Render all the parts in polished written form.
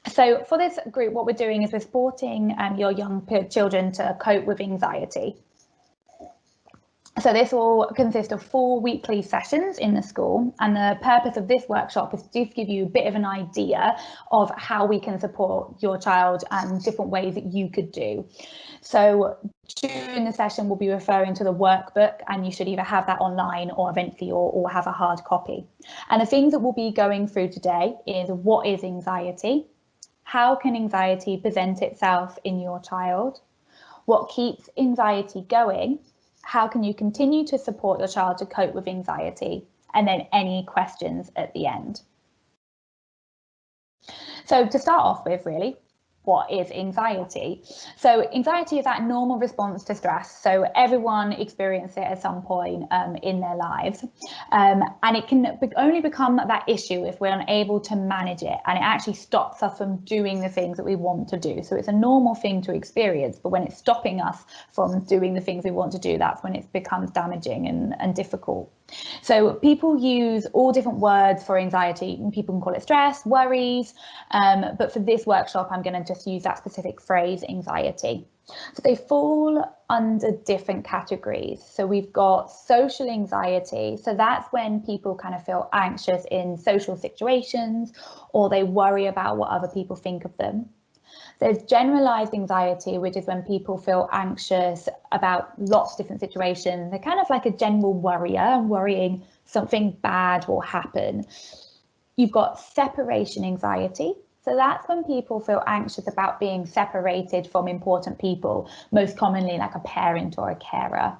So for this group, what we're doing is we're supporting your young children to cope with anxiety. So this will consist of 4 weekly sessions in the school, and the purpose of this workshop is to just give you a bit of an idea of how we can support your child and different ways that you could do. So during the session, we'll be referring to the workbook, and you should either have that online or eventually or have a hard copy. And the things that we'll be going through today is what is anxiety? How can anxiety present itself in your child? What keeps anxiety going? How can you continue to support your child to cope with anxiety? And then any questions at the end. So to start off with, really, what is anxiety? So anxiety is that normal response to stress. So everyone experiences it at some point in their lives. And it can only become that issue if we're unable to manage it, and it actually stops us from doing the things that we want to do. So it's a normal thing to experience, but when it's stopping us from doing the things we want to do, that's when it becomes damaging and difficult. So people use all different words for anxiety. People can call it stress, worries, but for this workshop, I'm going to just use that specific phrase, anxiety. So they fall under different categories. So we've got social anxiety. So that's when people kind of feel anxious in social situations, or they worry about what other people think of them. There's generalized anxiety, which is when people feel anxious about lots of different situations. They're kind of like a general worrier, worrying something bad will happen. You've got separation anxiety. So that's when people feel anxious about being separated from important people, most commonly like a parent or a carer.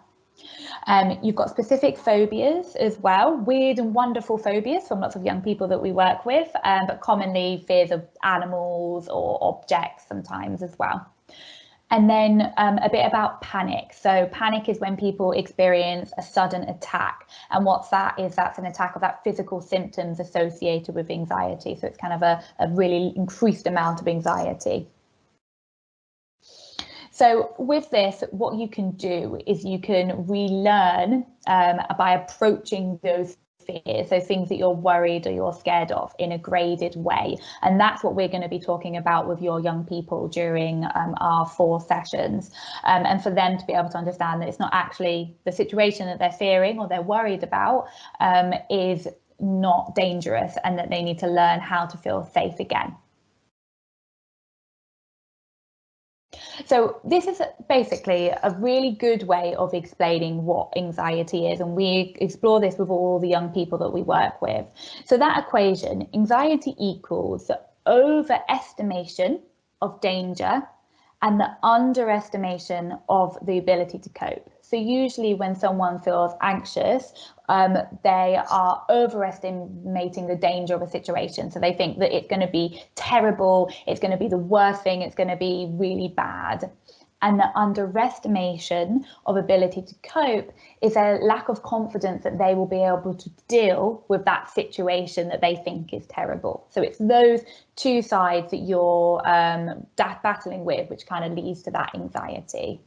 You've got specific phobias as well, weird and wonderful phobias from lots of young people that we work with, but commonly fears of animals or objects sometimes as well. And then a bit about panic. So panic is when people experience a sudden attack. And what's that is that's an attack of that physical symptoms associated with anxiety. So it's kind of a really increased amount of anxiety. So with this, what you can do is you can relearn by approaching those fears, so things that you're worried or you're scared of, in a graded way. And that's what we're going to be talking about with your young people during our 4 sessions. And for them to be able to understand that it's not actually the situation that they're fearing or they're worried about is not dangerous, and that they need to learn how to feel safe again. So this is basically a really good way of explaining what anxiety is, and we explore this with all the young people that we work with. So that equation, anxiety equals the overestimation of danger and the underestimation of the ability to cope. So usually when someone feels anxious, they are overestimating the danger of a situation. So they think that it's going to be terrible, it's going to be the worst thing, it's going to be really bad. And the underestimation of ability to cope is a lack of confidence that they will be able to deal with that situation that they think is terrible. So it's those two sides that you're battling with, which kind of leads to that anxiety.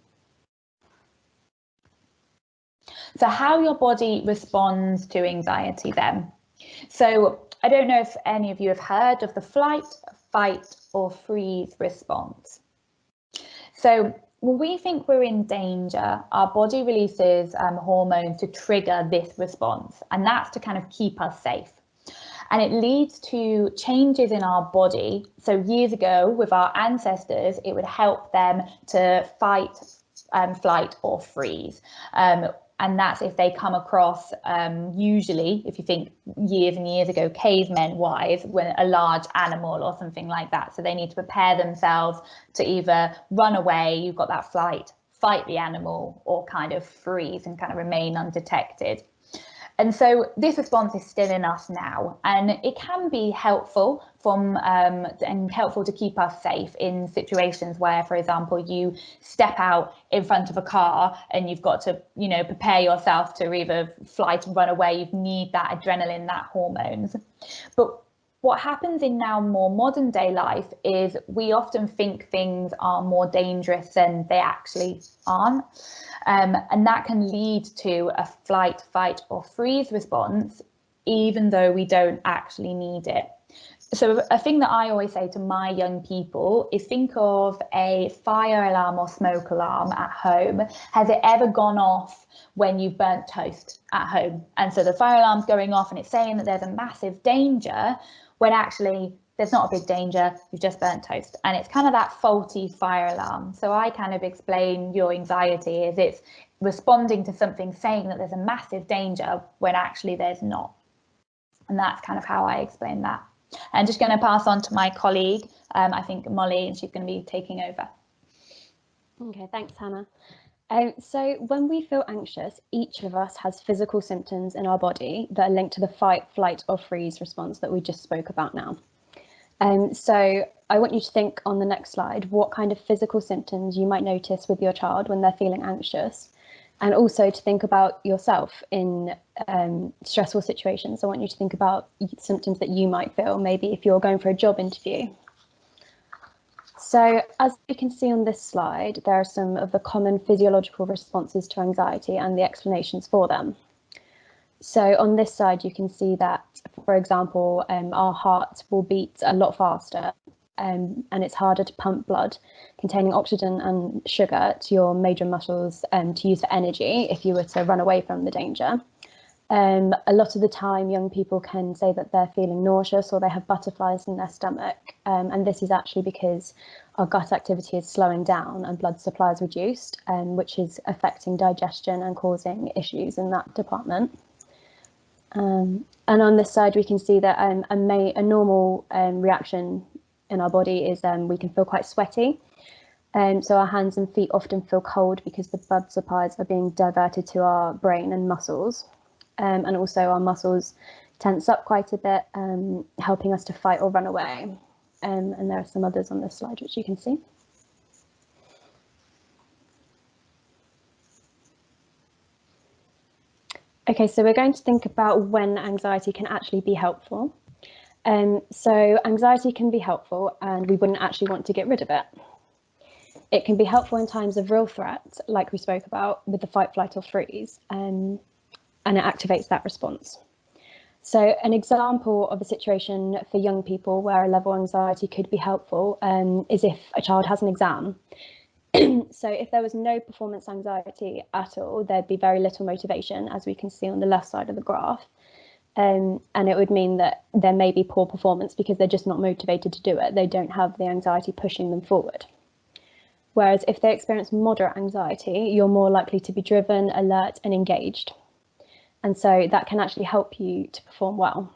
So how your body responds to anxiety then. So I don't know if any of you have heard of the flight, fight or freeze response. So when we think we're in danger, our body releases hormones to trigger this response, and that's to kind of keep us safe. And it leads to changes in our body. So years ago, with our ancestors, it would help them to fight, flight or freeze. And that's if they come across, usually, if you think years and years ago, cavemen wise, when a large animal or something like that. So they need to prepare themselves to either run away, you've got that flight, fight the animal, or kind of freeze and kind of remain undetected. And so this response is still in us now, and it can be helpful and helpful to keep us safe in situations where, for example, you step out in front of a car and you've got to, prepare yourself to either flight and run away. You need that adrenaline, that hormones. But what happens in now more modern day life is we often think things are more dangerous than they actually aren't. And that can lead to a flight, fight or freeze response, even though we don't actually need it. So a thing that I always say to my young people is think of a fire alarm or smoke alarm at home. Has it ever gone off when you've burnt toast at home? And so the fire alarm's going off and it's saying that there's a massive danger when actually there's not a big danger, you've just burnt toast. And it's kind of that faulty fire alarm. So I kind of explain your anxiety is it's responding to something saying that there's a massive danger when actually there's not. And that's kind of how I explain that. I'm just going to pass on to my colleague, I think Molly, and she's going to be taking over. Okay, thanks, Hannah. So when we feel anxious, each of us has physical symptoms in our body that are linked to the fight, flight or freeze response that we just spoke about now. So I want you to think on the next slide what kind of physical symptoms you might notice with your child when they're feeling anxious, and also to think about yourself in stressful situations. I want you to think about symptoms that you might feel, maybe if you're going for a job interview. So as you can see on this slide, there are some of the common physiological responses to anxiety and the explanations for them. So on this side, you can see that, for example, our heart will beat a lot faster and it's harder to pump blood containing oxygen and sugar to your major muscles to use for energy if you were to run away from the danger. A lot of the time, young people can say that they're feeling nauseous or they have butterflies in their stomach. And this is actually because our gut activity is slowing down and blood supply is reduced, which is affecting digestion and causing issues in that department. And on this side, we can see that a normal reaction in our body is we can feel quite sweaty. So our hands and feet often feel cold because the blood supplies are being diverted to our brain and muscles. And also our muscles tense up quite a bit, helping us to fight or run away. And there are some others on this slide, which you can see. Okay, so we're going to think about when anxiety can actually be helpful. So anxiety can be helpful and we wouldn't actually want to get rid of it. It can be helpful in times of real threat, like we spoke about with the fight, flight or freeze, and it activates that response. So an example of a situation for young people where a level of anxiety could be helpful is if a child has an exam. So if there was no performance anxiety at all, there'd be very little motivation, as we can see on the left side of the graph. And it would mean that there may be poor performance because they're just not motivated to do it. They don't have the anxiety pushing them forward. Whereas if they experience moderate anxiety, you're more likely to be driven, alert and engaged. And so that can actually help you to perform well.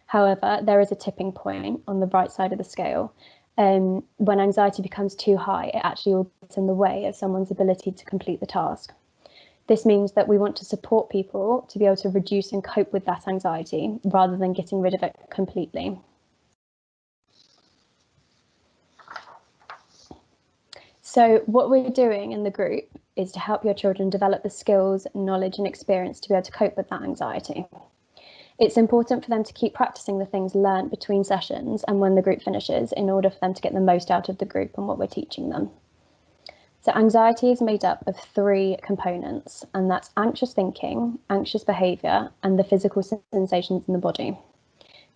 However, there is a tipping point on the right side of the scale. When anxiety becomes too high, it actually will get in the way of someone's ability to complete the task. This means that we want to support people to be able to reduce and cope with that anxiety rather than getting rid of it completely. So what we're doing in the group is to help your children develop the skills, knowledge and experience to be able to cope with that anxiety. It's important for them to keep practicing the things learned between sessions and when the group finishes in order for them to get the most out of the group and what we're teaching them. So anxiety is made up of 3 components, and that's anxious thinking, anxious behaviour, and the physical sensations in the body.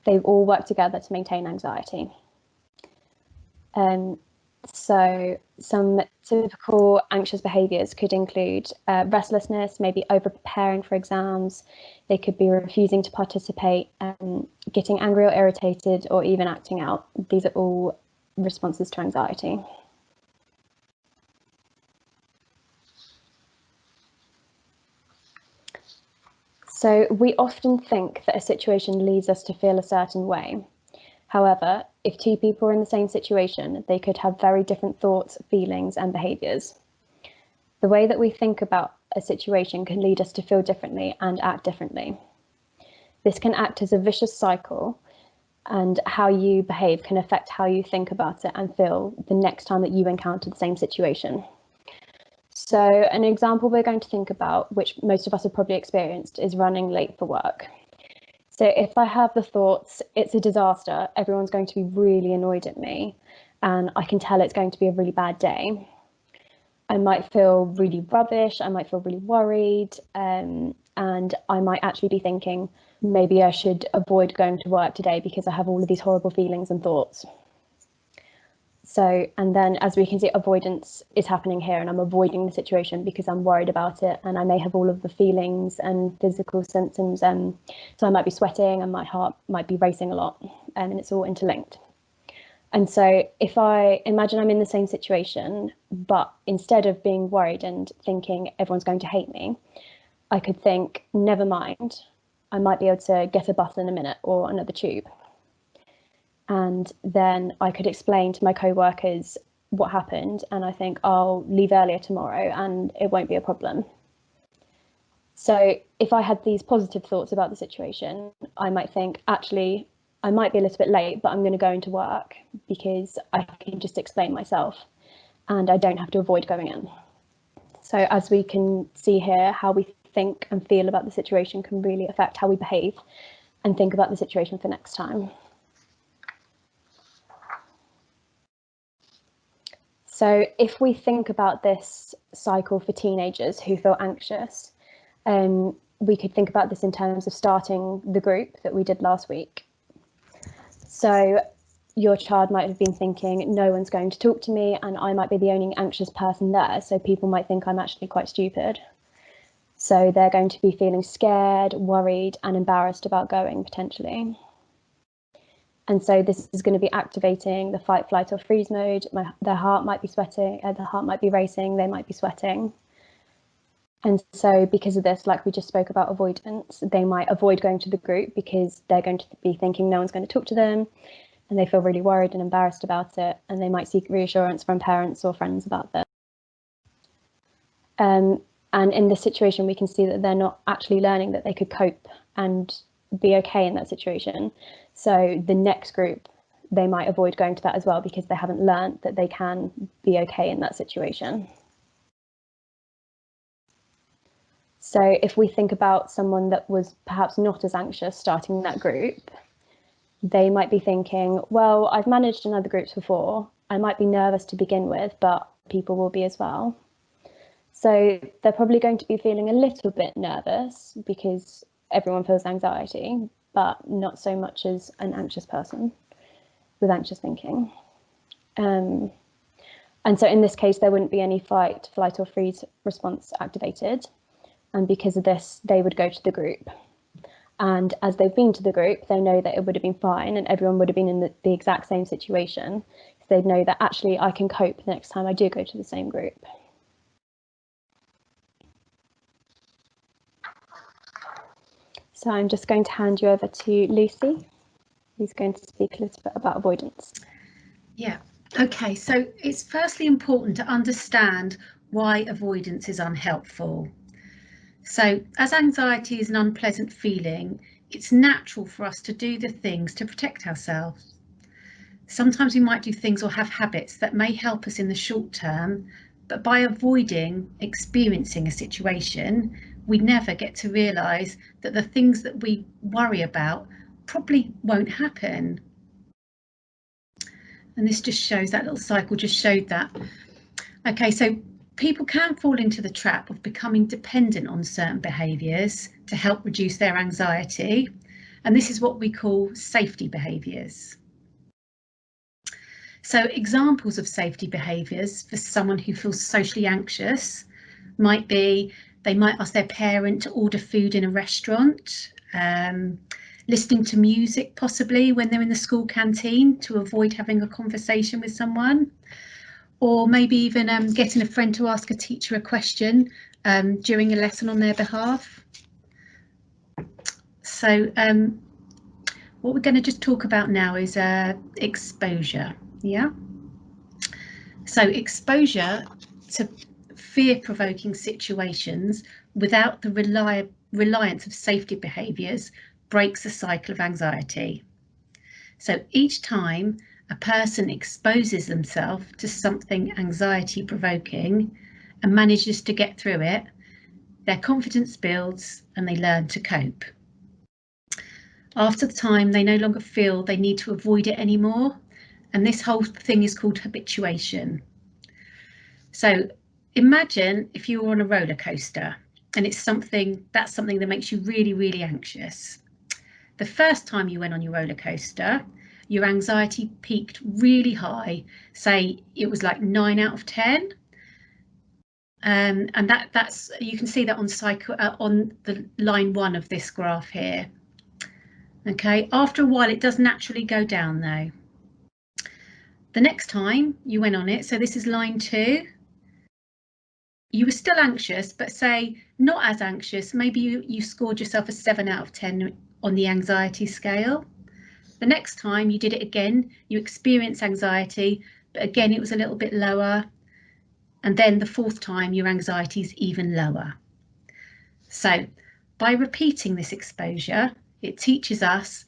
They all work together to maintain anxiety. So some typical anxious behaviours could include restlessness, maybe over-preparing for exams. They could be refusing to participate, getting angry or irritated, or even acting out. These are all responses to anxiety. So we often think that a situation leads us to feel a certain way. However, if 2 people are in the same situation, they could have very different thoughts, feelings, and behaviours. The way that we think about a situation can lead us to feel differently and act differently. This can act as a vicious cycle, and how you behave can affect how you think about it and feel the next time that you encounter the same situation. So an example we're going to think about, which most of us have probably experienced, is running late for work. So if I have the thoughts, it's a disaster, everyone's going to be really annoyed at me, and I can tell it's going to be a really bad day. I might feel really rubbish, I might feel really worried, and I might actually be thinking, maybe I should avoid going to work today because I have all of these horrible feelings and thoughts. So, and then as we can see, avoidance is happening here, and I'm avoiding the situation because I'm worried about it, and I may have all of the feelings and physical symptoms. So I might be sweating and my heart might be racing a lot, and it's all interlinked. And so if I imagine I'm in the same situation, but instead of being worried and thinking everyone's going to hate me, I could think, never mind, I might be able to get a bus in a minute or another tube. And then I could explain to my co-workers what happened, and I think I'll leave earlier tomorrow and it won't be a problem. So if I had these positive thoughts about the situation, I might think, actually, I might be a little bit late, but I'm going to go into work because I can just explain myself and I don't have to avoid going in. So as we can see here, how we think and feel about the situation can really affect how we behave and think about the situation for next time. So if we think about this cycle for teenagers who feel anxious, we could think about this in terms of starting the group that we did last week. So your child might have been thinking, no one's going to talk to me, and I might be the only anxious person there, so people might think I'm actually quite stupid. So they're going to be feeling scared, worried, and embarrassed about going potentially. And so this is going to be activating the fight, flight, or freeze mode. Their heart might be sweating, their heart might be racing, they might be sweating. And so because of this, like we just spoke about avoidance, they might avoid going to the group because they're going to be thinking no one's going to talk to them, and they feel really worried and embarrassed about it, and they might seek reassurance from parents or friends about this. And in this situation, we can see that they're not actually learning that they could cope and be okay in that situation. So the next group, they might avoid going to that as well because they haven't learned that they can be okay in that situation. So if we think about someone that was perhaps not as anxious starting that group, they might be thinking, well, I've managed in other groups before. I might be nervous to begin with, but people will be as well. So they're probably going to be feeling a little bit nervous because everyone feels anxiety, but not so much as an anxious person with anxious thinking. And so in this case, there wouldn't be any fight, flight, or freeze response activated. And because of this, they would go to the group. And as they've been to the group, they know that it would have been fine and everyone would have been in the exact same situation. So they'd know that actually I can cope the next time I do go to the same group. So I'm just going to hand you over to Lucy, who's going to speak a little bit about avoidance. Yeah, okay, so it's firstly important to understand why avoidance is unhelpful. So as anxiety is an unpleasant feeling, it's natural for us to do the things to protect ourselves. Sometimes we might do things or have habits that may help us in the short term, but by avoiding experiencing a situation, we never get to realise that the things that we worry about probably won't happen. And this just shows, that little cycle just showed that. Okay, so people can fall into the trap of becoming dependent on certain behaviours to help reduce their anxiety. And this is what we call safety behaviours. So examples of safety behaviours for someone who feels socially anxious might be, they might ask their parent to order food in a restaurant, listening to music possibly when they're in the school canteen to avoid having a conversation with someone, or maybe even getting a friend to ask a teacher a question during a lesson on their behalf. So what we're going to just talk about now is exposure. Yeah. So exposure to fear-provoking situations without the reliance of safety behaviours breaks the cycle of anxiety. So each time a person exposes themselves to something anxiety-provoking and manages to get through it, their confidence builds and they learn to cope. After the time, they no longer feel they need to avoid it anymore, and this whole thing is called habituation. So imagine if you were on a roller coaster and it's something that makes you really, really anxious. the first time you went on your roller coaster, your anxiety peaked really high, say it was like 9 out of 10. And that's, you can see that on the line 1 of this graph here. Okay, after a while it does naturally go down though. The next time you went on it, so this is line 2, you were still anxious, but say not as anxious, maybe you scored yourself a 7 out of 10 on the anxiety scale. The next time you did it again, you experienced anxiety, but again it was a little bit lower. And then the 4th time your anxiety is even lower. So by repeating this exposure, it teaches us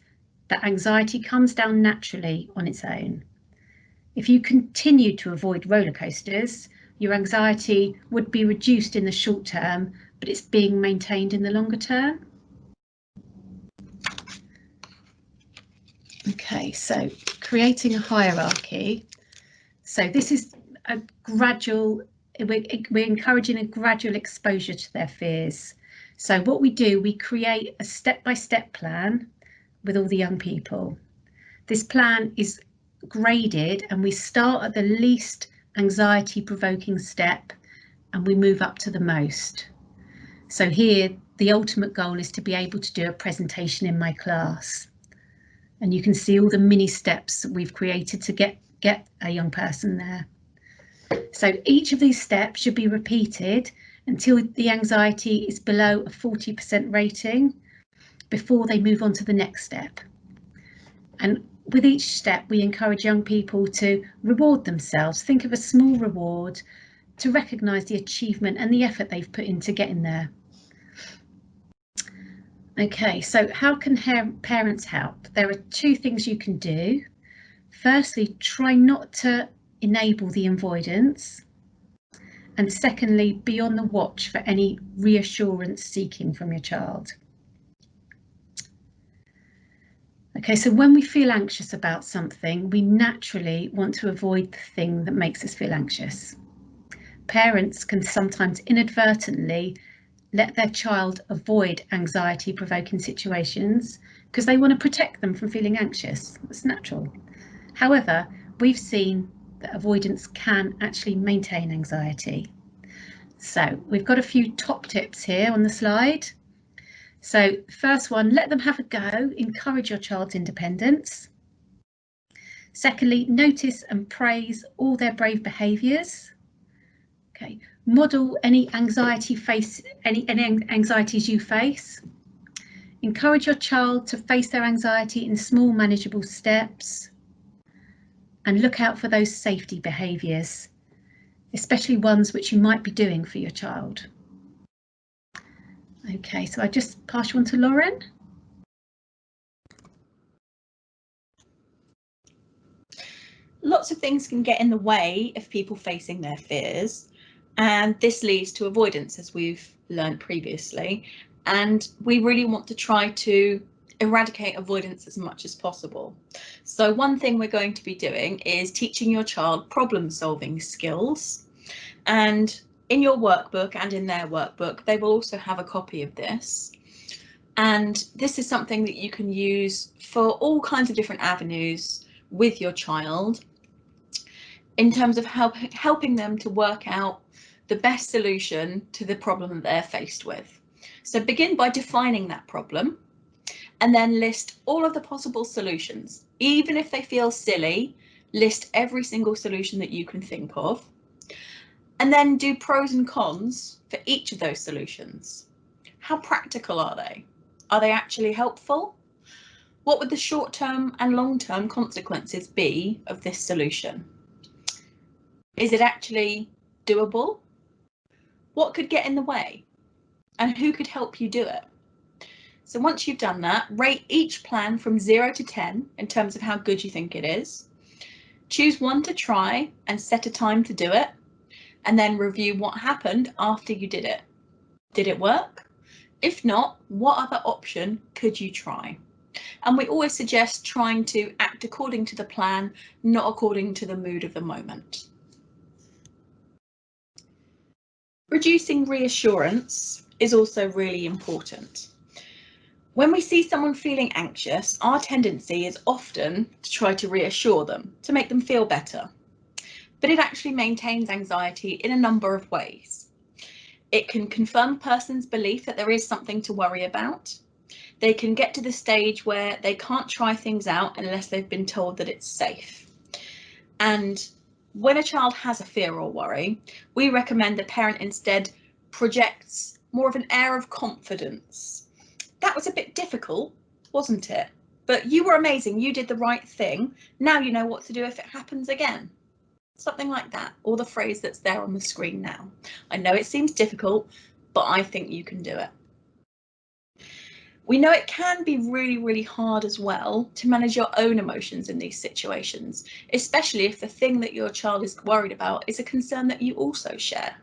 that anxiety comes down naturally on its own. If you continue to avoid roller coasters, your anxiety would be reduced in the short term, but it's being maintained in the longer term. Okay, so creating a hierarchy. So this is a gradual, we're encouraging a gradual exposure to their fears. So what we do, we create a step-by-step plan with all the young people. This plan is graded and we start at the least anxiety provoking step and we move up to the most. So here the ultimate goal is to be able to do a presentation in my class, and you can see all the mini steps that we've created to get a young person there. So each of these steps should be repeated until the anxiety is below a 40% rating before they move on to the next step. And with each step, we encourage young people to reward themselves. Think of a small reward to recognise the achievement and the effort they've put into getting there. Okay, so how can parents help? There are 2 things you can do. Firstly, try not to enable the avoidance. And secondly, be on the watch for any reassurance seeking from your child. Okay, so when we feel anxious about something, we naturally want to avoid the thing that makes us feel anxious. Parents can sometimes inadvertently let their child avoid anxiety-provoking situations because they want to protect them from feeling anxious. It's natural. However, we've seen that avoidance can actually maintain anxiety. So we've got a few top tips here on the slide. So first one, let them have a go, encourage your child's independence. Secondly, notice and praise all their brave behaviours. Okay, model any anxieties you face. Encourage your child to face their anxiety in small manageable steps. And look out for those safety behaviours, especially ones which you might be doing for your child. Okay, so I just pass you on to Lauren. Lots of things can get in the way of people facing their fears, and this leads to avoidance, as we've learned previously, and we really want to try to eradicate avoidance as much as possible. So one thing we're going to be doing is teaching your child problem-solving skills, and in your workbook and in their workbook they will also have a copy of this, and this is something that you can use for all kinds of different avenues with your child in terms of helping them to work out the best solution to the problem that they're faced with. So begin by defining that problem and then list all of the possible solutions. Even if they feel silly, list every single solution that you can think of, and then do pros and cons for each of those solutions. How practical are they? Are they actually helpful? What would the short-term and long-term consequences be of this solution? Is it actually doable? What could get in the way? And who could help you do it? So once you've done that, rate each plan from 0 to 10 in terms of how good you think it is. Choose one to try and set a time to do it, and then review what happened after you did it. Did it work? If not, what other option could you try? And we always suggest trying to act according to the plan, not according to the mood of the moment. Reducing reassurance is also really important. When we see someone feeling anxious, our tendency is often to try to reassure them, to make them feel better. But it actually maintains anxiety in a number of ways. It can confirm a person's belief that there is something to worry about. They can get to the stage where they can't try things out unless they've been told that it's safe. And when a child has a fear or worry, we recommend the parent instead projects more of an air of confidence. That was a bit difficult, wasn't it? But you were amazing. You did the right thing. Now you know what to do if it happens again. Something like that, or the phrase that's there on the screen now. I know it seems difficult, but I think you can do it. We know it can be really, really hard as well to manage your own emotions in these situations, especially if the thing that your child is worried about is a concern that you also share.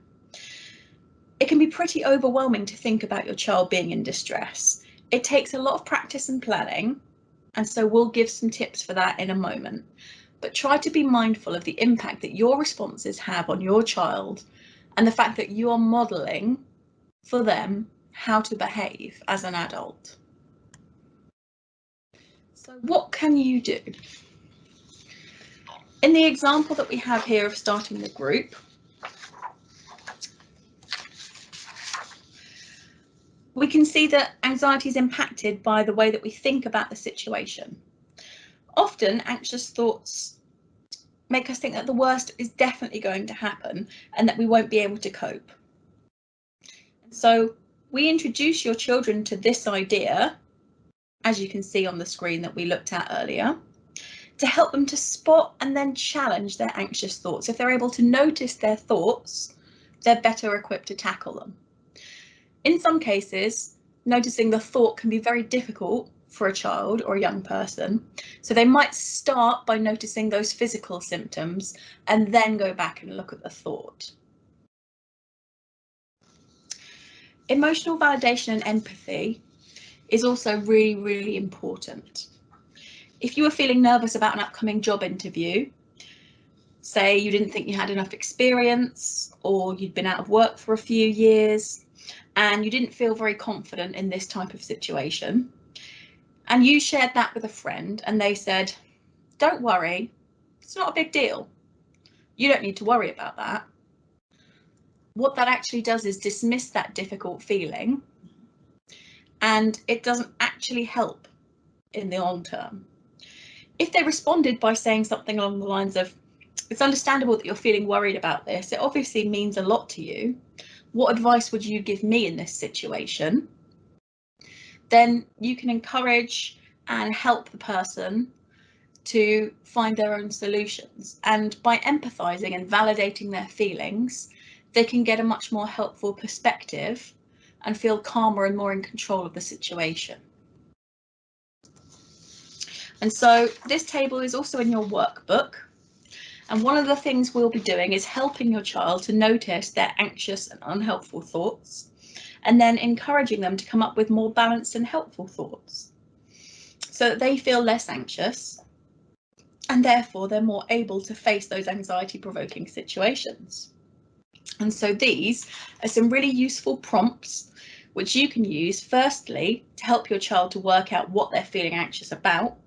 It can be pretty overwhelming to think about your child being in distress. It takes a lot of practice and planning, and so we'll give some tips for that in a moment. But try to be mindful of the impact that your responses have on your child and the fact that you are modelling for them how to behave as an adult. So what can you do? In the example that we have here of starting the group, we can see that anxiety is impacted by the way that we think about the situation. Often anxious thoughts make us think that the worst is definitely going to happen and that we won't be able to cope. So we introduce your children to this idea, as you can see on the screen that we looked at earlier, to help them to spot and then challenge their anxious thoughts. If they're able to notice their thoughts, they're better equipped to tackle them. In some cases, noticing the thought can be very difficult for a child or a young person. So they might start by noticing those physical symptoms and then go back and look at the thought. Emotional validation and empathy is also really, really important. If you were feeling nervous about an upcoming job interview, say you didn't think you had enough experience or you'd been out of work for a few years and you didn't feel very confident in this type of situation, and you shared that with a friend and they said, "Don't worry, it's not a big deal. You don't need to worry about that." What that actually does is dismiss that difficult feeling, and it doesn't actually help in the long term. If they responded by saying something along the lines of, "It's understandable that you're feeling worried about this. It obviously means a lot to you. What advice would you give me in this situation?" Then you can encourage and help the person to find their own solutions. And by empathizing and validating their feelings, they can get a much more helpful perspective and feel calmer and more in control of the situation. And so this table is also in your workbook. And one of the things we'll be doing is helping your child to notice their anxious and unhelpful thoughts, and then encouraging them to come up with more balanced and helpful thoughts so that they feel less anxious, and therefore they're more able to face those anxiety-provoking situations. And so these are some really useful prompts which you can use, firstly, to help your child to work out what they're feeling anxious about,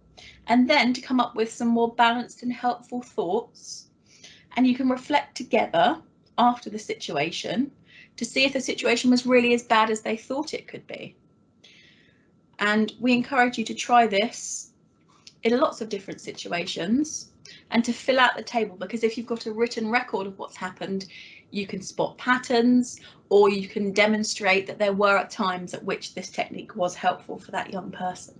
and then to come up with some more balanced and helpful thoughts. And you can reflect together after the situation to see if the situation was really as bad as they thought it could be. And we encourage you to try this in lots of different situations and to fill out the table, because if you've got a written record of what's happened, you can spot patterns, or you can demonstrate that there were times at which this technique was helpful for that young person.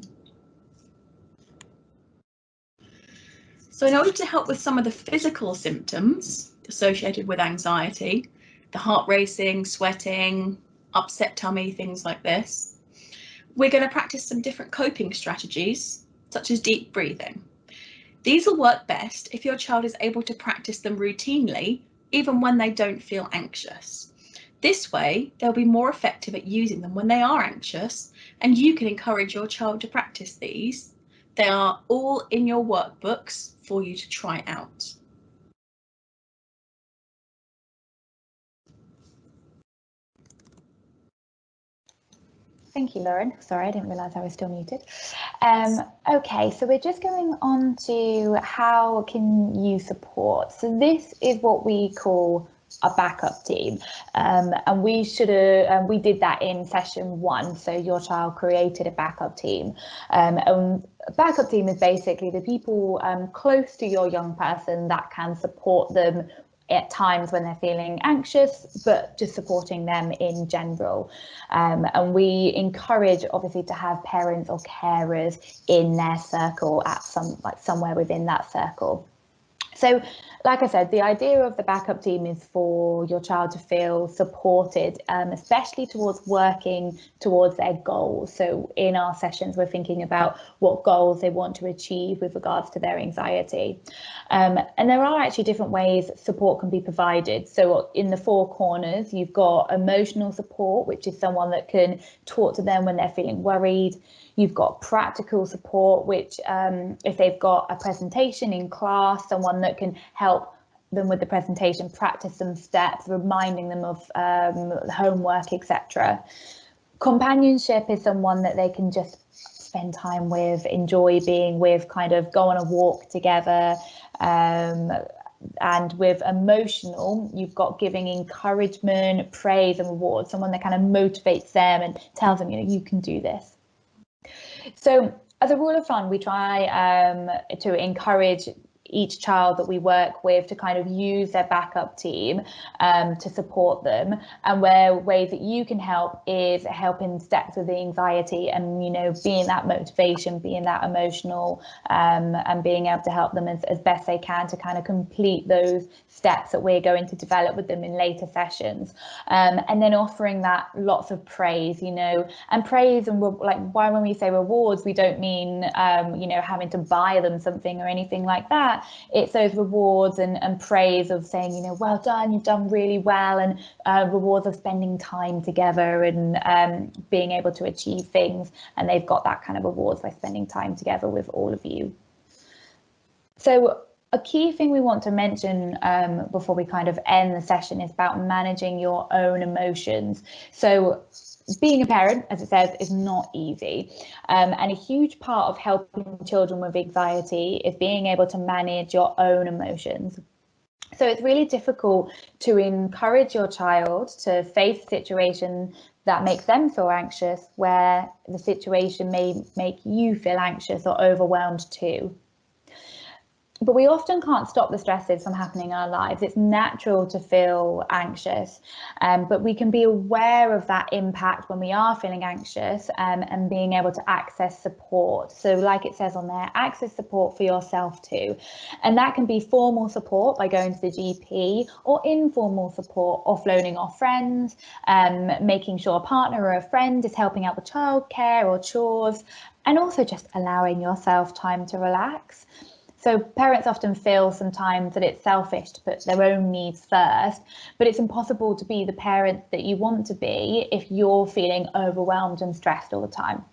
So in order to help with some of the physical symptoms associated with anxiety, the heart racing, sweating, upset tummy, things like this, we're going to practice some different coping strategies, such as deep breathing. These will work best if your child is able to practice them routinely, even when they don't feel anxious. This way, they'll be more effective at using them when they are anxious, and you can encourage your child to practice these. They are all in your workbooks for you to try out. Thank you, Lauren. Sorry, I didn't realise I was still muted. Okay, so we're just going on to how can you support. So this is what we call a backup team, and we did that in session 1. So your child created a backup team, and a backup team is basically the people close to your young person that can support them at times when they're feeling anxious, but just supporting them in general. And we encourage obviously to have parents or carers in their circle at somewhere within that circle. So, like I said, the idea of the backup team is for your child to feel supported, especially towards working towards their goals. So in our sessions, we're thinking about what goals they want to achieve with regards to their anxiety. And there are actually different ways support can be provided. So in the 4 corners, you've got emotional support, which is someone that can talk to them when they're feeling worried. You've got practical support, which if they've got a presentation in class, someone that can help them with the presentation, practice some steps, reminding them of homework, etc. Companionship is someone that they can just spend time with, enjoy being with, kind of go on a walk together. And with emotional, you've got giving encouragement, praise and reward, someone that kind of motivates them and tells them, you can do this. So as a rule of thumb, we try to encourage each child that we work with to kind of use their backup team to support them. And where ways that you can help is helping steps with the anxiety and, being that motivation, being that emotional, and being able to help them as best they can to kind of complete those steps that we're going to develop with them in later sessions. And then offering that lots of praise, and praise, and why when we say rewards, we don't mean, having to buy them something or anything like that. It's those rewards and praise of saying, well done, you've done really well, and rewards of spending time together and being able to achieve things. And they've got that kind of rewards by spending time together with all of you. So a key thing we want to mention before we kind of end the session is about managing your own emotions. So being a parent, as it says, is not easy. And a huge part of helping children with anxiety is being able to manage your own emotions. So it's really difficult to encourage your child to face a situation that makes them feel anxious, where the situation may make you feel anxious or overwhelmed too. But we often can't stop the stresses from happening in our lives. It's natural to feel anxious, but we can be aware of that impact when we are feeling anxious, and being able to access support. So like it says on there, access support for yourself too. And that can be formal support by going to the GP, or informal support, offloading off friends, making sure a partner or a friend is helping out with childcare or chores, and also just allowing yourself time to relax. So parents often feel sometimes that it's selfish to put their own needs first, but it's impossible to be the parent that you want to be if you're feeling overwhelmed and stressed all the time.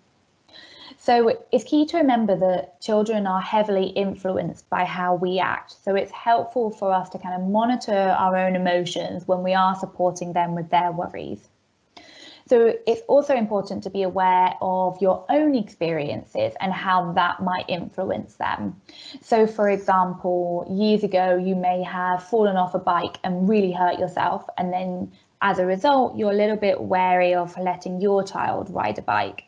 So it's key to remember that children are heavily influenced by how we act. So it's helpful for us to kind of monitor our own emotions when we are supporting them with their worries. So it's also important to be aware of your own experiences and how that might influence them. So for example, years ago, you may have fallen off a bike and really hurt yourself. And then as a result, you're a little bit wary of letting your child ride a bike.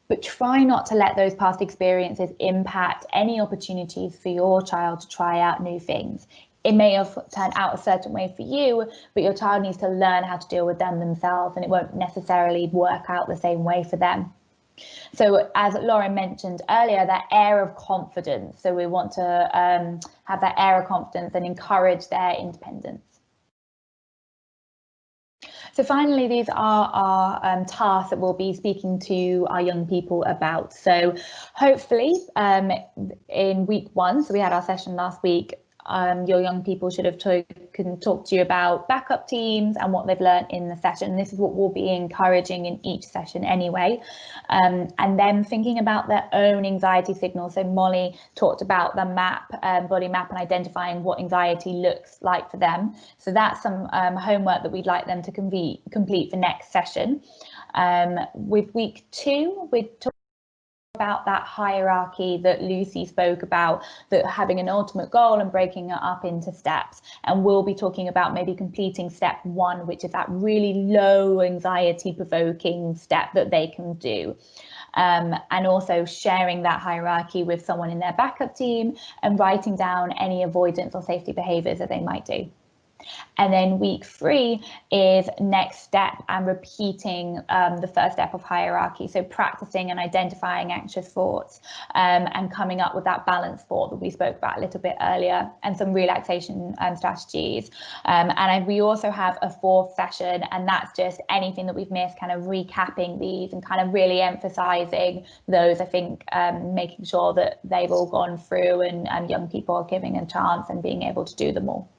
But try not to let those past experiences impact any opportunities for your child to try out new things. It may have turned out a certain way for you, but your child needs to learn how to deal with them themselves, and it won't necessarily work out the same way for them. So as Lauren mentioned earlier, that air of confidence. So we want to have that air of confidence and encourage their independence. So finally, these are our tasks that we'll be speaking to our young people about. So hopefully in week 1, so we had our session last week, your young people should have can talk to you about backup teams and what they've learned in the session. And this is what we'll be encouraging in each session anyway. And then thinking about their own anxiety signals. So Molly talked about the map, body map, and identifying what anxiety looks like for them. So that's some homework that we'd like them to complete for next session. With week 2, we're talking about that hierarchy that Lucy spoke about, that having an ultimate goal and breaking it up into steps. And we'll be talking about maybe completing step 1, which is that really low anxiety provoking step that they can do. And also sharing that hierarchy with someone in their backup team and writing down any avoidance or safety behaviours that they might do. And then week 3 is next step and repeating the first step of hierarchy. So practicing and identifying anxious thoughts and coming up with that balanced thought that we spoke about a little bit earlier, and some relaxation strategies. And we also have a 4th session, and that's just anything that we've missed, kind of recapping these and kind of really emphasizing those, I think, making sure that they've all gone through and young people are giving a chance and being able to do them all.